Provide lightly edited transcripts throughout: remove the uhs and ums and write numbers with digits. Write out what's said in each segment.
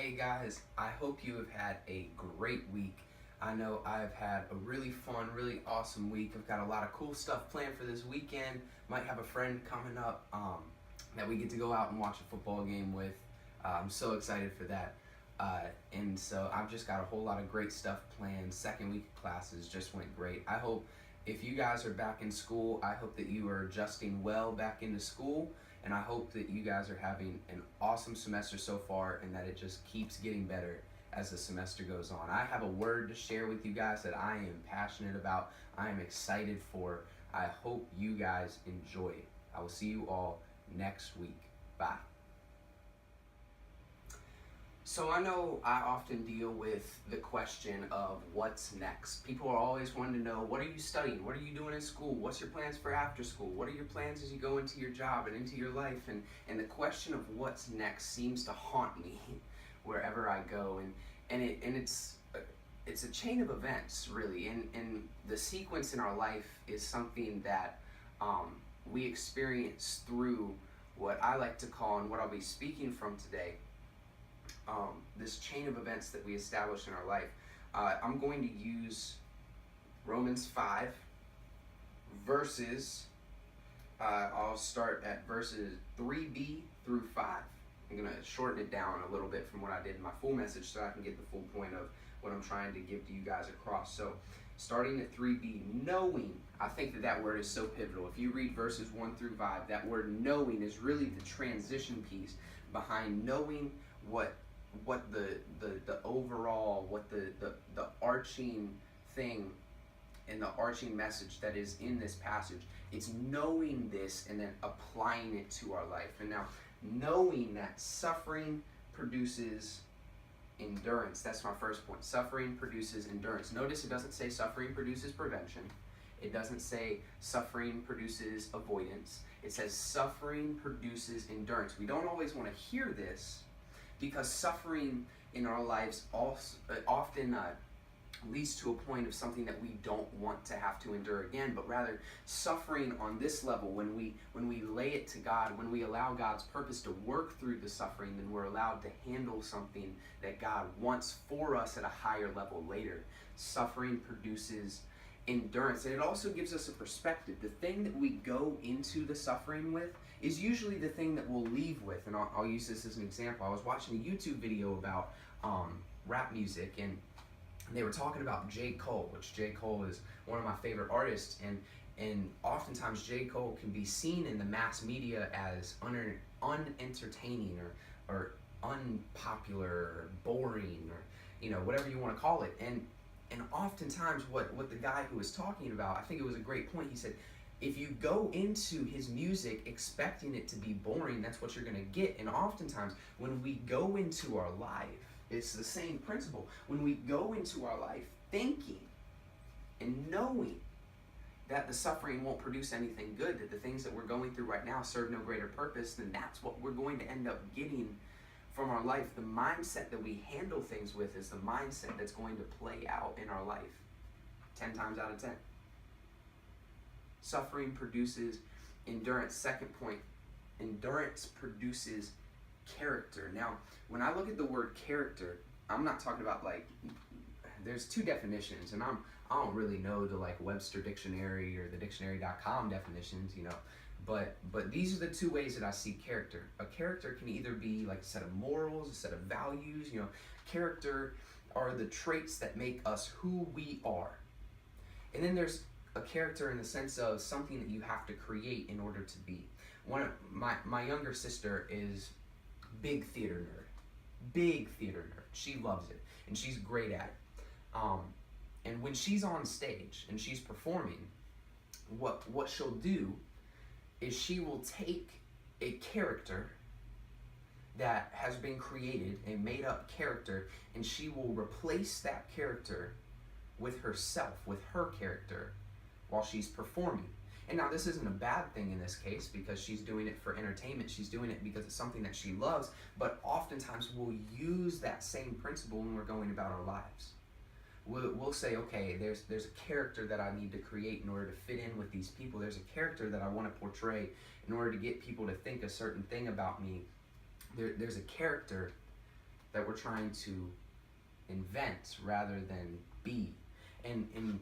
Hey guys, I hope you have had a great week. I know I've had a really fun, really awesome week. I've got a lot of cool stuff planned for this weekend. Might have a friend coming up that we get to go out and watch a football game with. I'm so excited for that. And so I've just got a whole lot of great stuff planned. Second week of classes just went great. I hope if you guys are back in school, I hope that you are adjusting well back into school. And I hope that you guys are having an awesome semester so far and that it just keeps getting better as the semester goes on. I have a word to share with you guys that I am passionate about. I am excited for. I hope you guys enjoy it. I will see you all next week. Bye. So I know I often deal with the question of what's next. People are always wanting to know, what are you studying? What are you doing in school? What's your plans for after school? What are your plans as you go into your job and into your life? And the question of what's next seems to haunt me wherever I go. And it's a chain of events, really. And the sequence in our life is something that we experience through what I like to call, and what I'll be speaking from today, this chain of events that we establish in our life. I'm going to use Romans 5 verses, I'll start at verses 3b through 5. I'm going to shorten it down a little bit from what I did in my full message so I can get the full point of what I'm trying to give to you guys across. So starting at 3b, knowing, I think that word is so pivotal. If you read verses 1 through 5, that word knowing is really the transition piece behind knowing what the overall, what the arching thing and the arching message that is in this passage. It's knowing this and then applying it to our life. And now, knowing that suffering produces endurance. That's my first point. Suffering produces endurance. Notice it doesn't say suffering produces prevention. It doesn't say suffering produces avoidance. It says suffering produces endurance. We don't always want to hear this, because suffering in our lives often leads to a point of something that we don't want to have to endure again, but rather suffering on this level, when we lay it to God, when we allow God's purpose to work through the suffering, then we're allowed to handle something that God wants for us at a higher level later. Suffering produces endurance, and it also gives us a perspective. The thing that we go into the suffering with is usually the thing that we'll leave with. And I'll use this as an example. I was watching a YouTube video about rap music, and they were talking about J. Cole, which J. Cole is one of my favorite artists, and oftentimes J. Cole can be seen in the mass media as unentertaining or unpopular or boring, or whatever you want to call it. And oftentimes what the guy who was talking about, I think it was a great point, he said, if you go into his music expecting it to be boring, that's what you're going to get. And oftentimes when we go into our life, it's the same principle. When we go into our life thinking and knowing that the suffering won't produce anything good, that the things that we're going through right now serve no greater purpose, then that's what we're going to end up getting from our life. The mindset that we handle things with is the mindset that's going to play out in our life 10 times out of 10. Suffering produces endurance. Second point, endurance produces character. Now, when I look at the word character, I'm not talking about there's two definitions, and I don't really know the Webster Dictionary or the dictionary.com definitions, but these are the two ways that I see character. A character can either be like a set of morals, a set of values. Character are the traits that make us who we are. And then there's a character in the sense of something that you have to create in order to be. One of my younger sister is big theater nerd. She loves it, and she's great at it. And when she's on stage and she's performing, what she'll do is she will take a character that has been created, a made up character, and she will replace that character with herself, with her character, while she's performing. And now this isn't a bad thing in this case, because she's doing it for entertainment. She's doing it because it's something that she loves, but oftentimes we'll use that same principle when we're going about our lives. We'll say, okay, there's a character that I need to create in order to fit in with these people. There's a character that I want to portray in order to get people to think a certain thing about me. There's a character that we're trying to invent rather than be. And in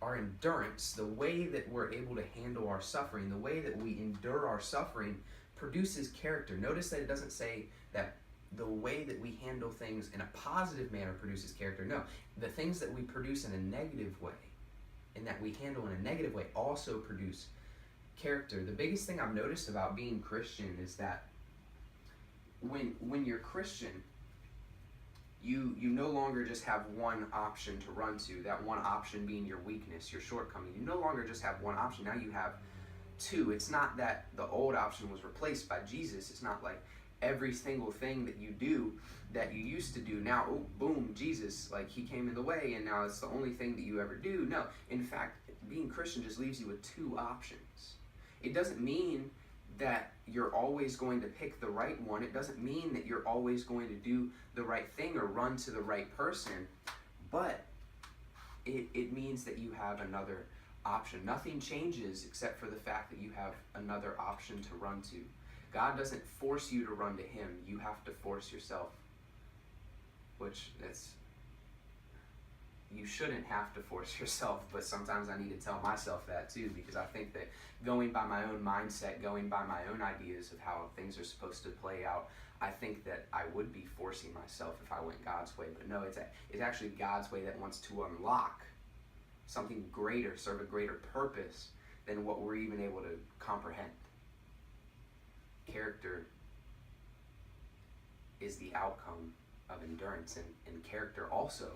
our endurance, the way that we're able to handle our suffering, the way that we endure our suffering produces character. Notice that it doesn't say that the way that we handle things in a positive manner produces character. No, the things that we produce in a negative way and that we handle in a negative way also produce character. The biggest thing I've noticed about being Christian is that when you're Christian, you no longer just have one option to run to, that one option being your weakness, your shortcoming. You no longer just have one option, now you have two. It's not that the old option was replaced by Jesus. It's not like every single thing that you do that you used to do, now, oh, boom, Jesus, like he came in the way and now it's the only thing that you ever do. No, in fact, being Christian just leaves you with two options. It doesn't mean that you're always going to pick the right one. It doesn't mean that you're always going to do the right thing or run to the right person, but it means that you have another option. Nothing changes except for the fact that you have another option to run to. God doesn't force you to run to him. You have to force yourself, which you shouldn't have to force yourself, but sometimes I need to tell myself that too, because I think that going by my own mindset, going by my own ideas of how things are supposed to play out, I think that I would be forcing myself if I went God's way. But no, it's actually God's way that wants to unlock something greater, serve a greater purpose than what we're even able to comprehend. Character is the outcome of endurance, and character also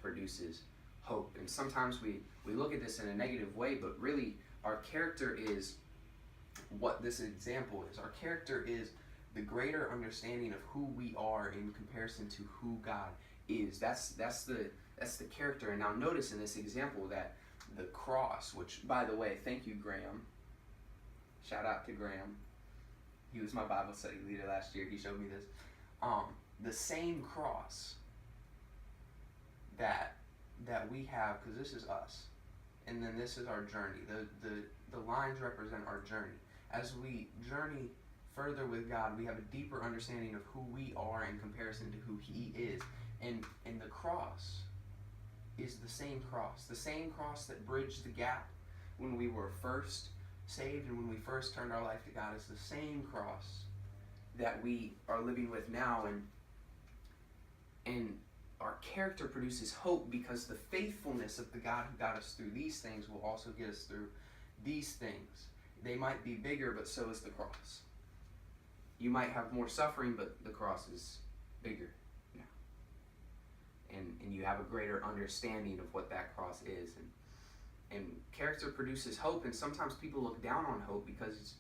produces hope. And sometimes we look at this in a negative way, but really our character is what this example is. Our character is the greater understanding of who we are in comparison to who God is. That's the character. And now notice in this example that the cross, which, by the way, thank you, Graham. Shout out to Graham. He was my Bible study leader last year. He showed me this. The same cross that we have, because this is us, and then this is our journey. The lines represent our journey. As we journey further with God, we have a deeper understanding of who we are in comparison to who he is. And the cross is the same cross that bridged the gap when we were first saved and when we first turned our life to God. Is the same cross that we are living with now, and our character produces hope, because the faithfulness of the God who got us through these things will also get us through these things. They might be bigger, but so is the cross. You might have more suffering, but the cross is bigger now. And you have a greater understanding of what that cross is. And character produces hope, and sometimes people look down on hope because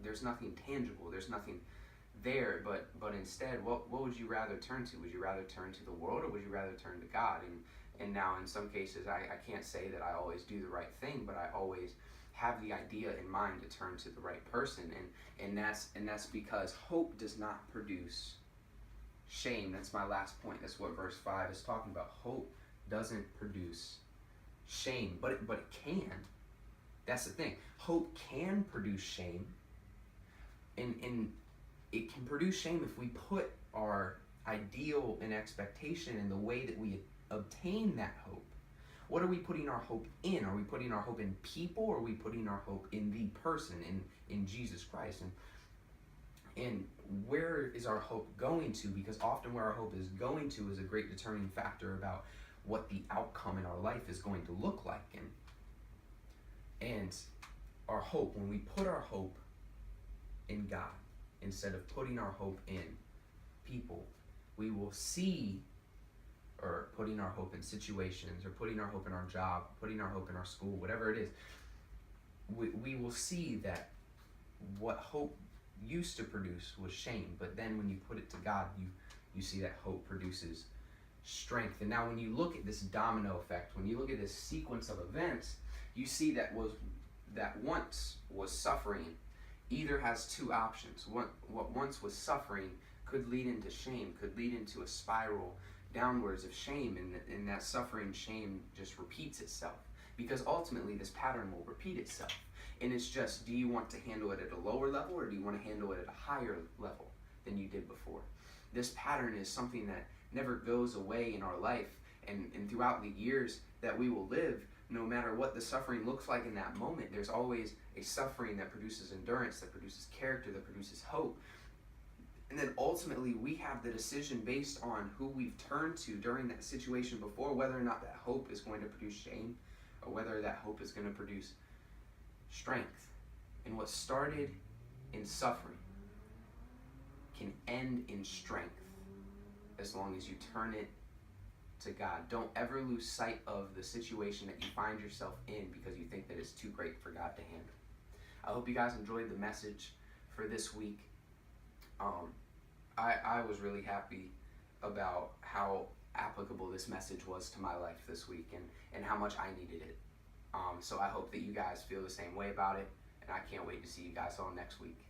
there's nothing tangible, there's nothing there, but instead, what would you rather turn to? Would you rather turn to the world, or would you rather turn to God? And now in some cases, I can't say that I always do the right thing, but I always have the idea in mind to turn to the right person, and that's because hope does not produce shame. That's my last point. That's what verse 5 is talking about. Hope doesn't produce shame, but it can. That's the thing. Hope can produce shame, and it can produce shame if we put our ideal and expectation in the way that we obtain that hope. What are we putting our hope in? Are we putting our hope in people, or are we putting our hope in the person, in Jesus Christ? And where is our hope going to? Because often where our hope is going to is a great determining factor about what the outcome in our life is going to look like. And our hope, when we put our hope in God instead of putting our hope in people, we will see, or putting our hope in situations, or putting our hope in our job, putting our hope in our school, whatever it is, we will see that what hope used to produce was shame. But then when you put it to God, you see that hope produces strength. And now when you look at this domino effect, when you look at this sequence of events, you see that once was suffering either has two options. What once was suffering could lead into shame, could lead into a spiral downwards of shame, and that suffering, shame just repeats itself, because ultimately this pattern will repeat itself. And it's just, do you want to handle it at a lower level, or do you want to handle it at a higher level than you did before? this pattern is something that never goes away in our life, and throughout the years that we will live, no matter what the suffering looks like in that moment, there's always a suffering that produces endurance, that produces character, that produces hope. And then ultimately we have the decision based on who we've turned to during that situation before, whether or not that hope is going to produce shame or whether that hope is going to produce strength. And what started in suffering can end in strength as long as you turn it to God. Don't ever lose sight of the situation that you find yourself in because you think that it's too great for God to handle. I hope you guys enjoyed the message for this week. I was really happy about how applicable this message was to my life this week, and how much I needed it. So I hope that you guys feel the same way about it, and I can't wait to see you guys all next week.